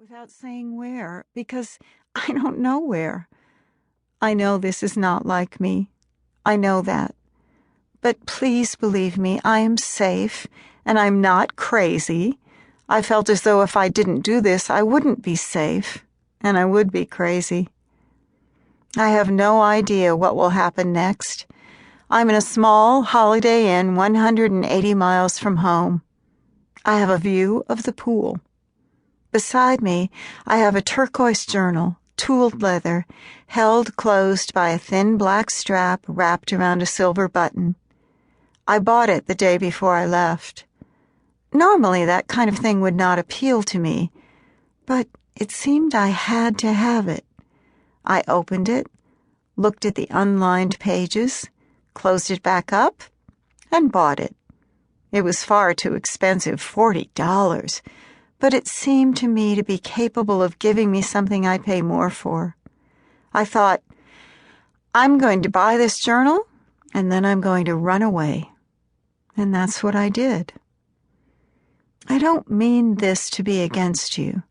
without saying where, because I don't know where. I know this is not like me. I know that. But please believe me, I am safe, and I'm not crazy. I felt as though if I didn't do this, I wouldn't be safe, and I would be crazy. I have no idea what will happen next. I'm in a small Holiday Inn 180 miles from home. I have a view of the pool. Beside me, I have a turquoise journal, tooled leather, held closed by a thin black strap wrapped around a silver button. I bought it the day before I left. Normally, that kind of thing would not appeal to me, but it seemed I had to have it. I opened it, looked at the unlined pages, closed it back up, and bought it. It was far too expensive, $40, but it seemed to me to be capable of giving me something I'd pay more for. I thought, I'm going to buy this journal, and then I'm going to run away. And that's what I did. I don't mean this to be against you.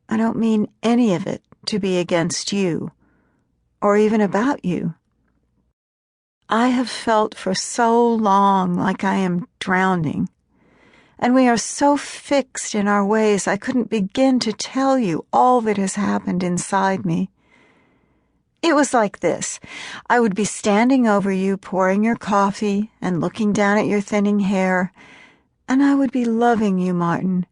I don't mean any of it to be against you, or even about you. I have felt for so long like I am drowning, and we are so fixed in our ways I couldn't begin to tell you all that has happened inside me. It was like this. I would be standing over you, pouring your coffee and looking down at your thinning hair, and I would be loving you, Martin,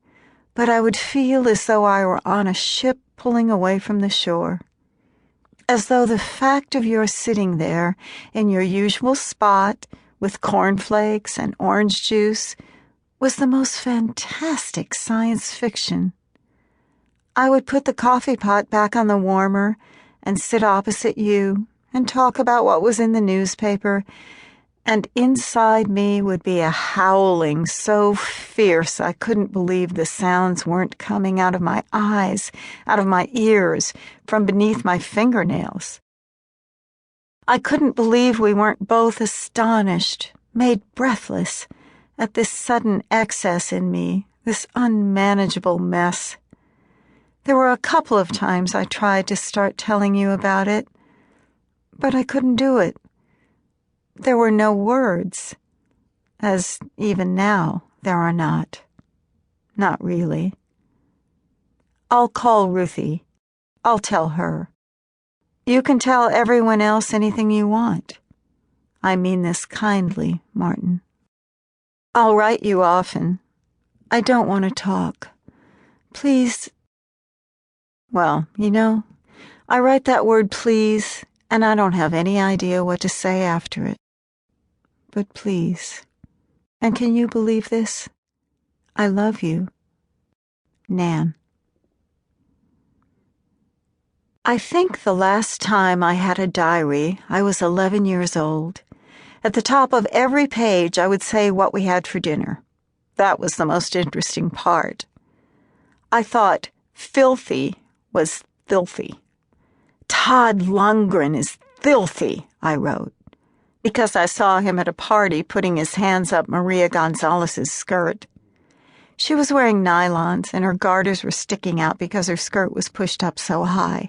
but I would feel as though I were on a ship pulling away from the shore. As though the fact of your sitting there in your usual spot with cornflakes and orange juice was the most fantastic science fiction. I would put the coffee pot back on the warmer and sit opposite you and talk about what was in the newspaper, and inside me would be a howling so fierce I couldn't believe the sounds weren't coming out of my eyes, out of my ears, from beneath my fingernails. I couldn't believe we weren't both astonished, made breathless, at this sudden excess in me, this unmanageable mess. There were a couple of times I tried to start telling you about it, but I couldn't do it. There were no words, as even now there are not. Not really. I'll call Ruthie. I'll tell her. You can tell everyone else anything you want. I mean this kindly, Martin. I'll write you often. I don't want to talk. Please. Well, you know, I write that word please, and I don't have any idea what to say after it. But please. And can you believe this? I love you. Nan. I think the last time I had a diary, I was 11 years old. At the top of every page, I would say what we had for dinner. That was the most interesting part. I thought filthy was filthy. Todd Lundgren is filthy, I wrote, because I saw him at a party putting his hands up Maria Gonzalez's skirt. She was wearing nylons, and her garters were sticking out because her skirt was pushed up so high.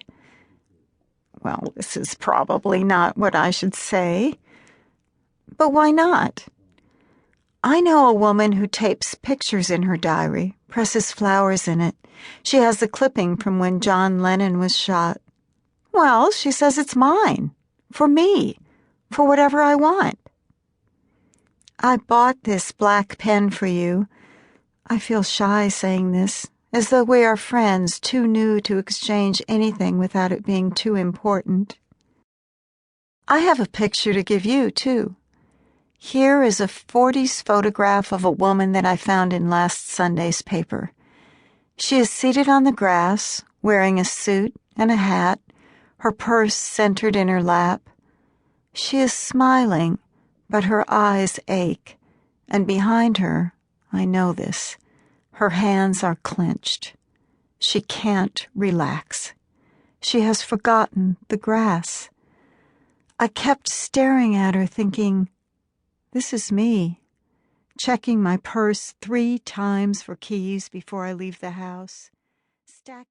Well, this is probably not what I should say. But why not? I know a woman who tapes pictures in her diary, presses flowers in it. She has the clipping from when John Lennon was shot. Well, she says it's mine, for me, for whatever I want. I bought this black pen for you. I feel shy saying this, as though we are friends too new to exchange anything without it being too important. I have a picture to give you, too. Here is a 40s photograph of a woman that I found in last Sunday's paper. She is seated on the grass, wearing a suit and a hat, her purse centered in her lap. She is smiling, but her eyes ache, and behind her, I know this, her hands are clenched. She can't relax. She has forgotten the grass. I kept staring at her, thinking, this is me, checking my purse 3 times for keys before I leave the house, stacking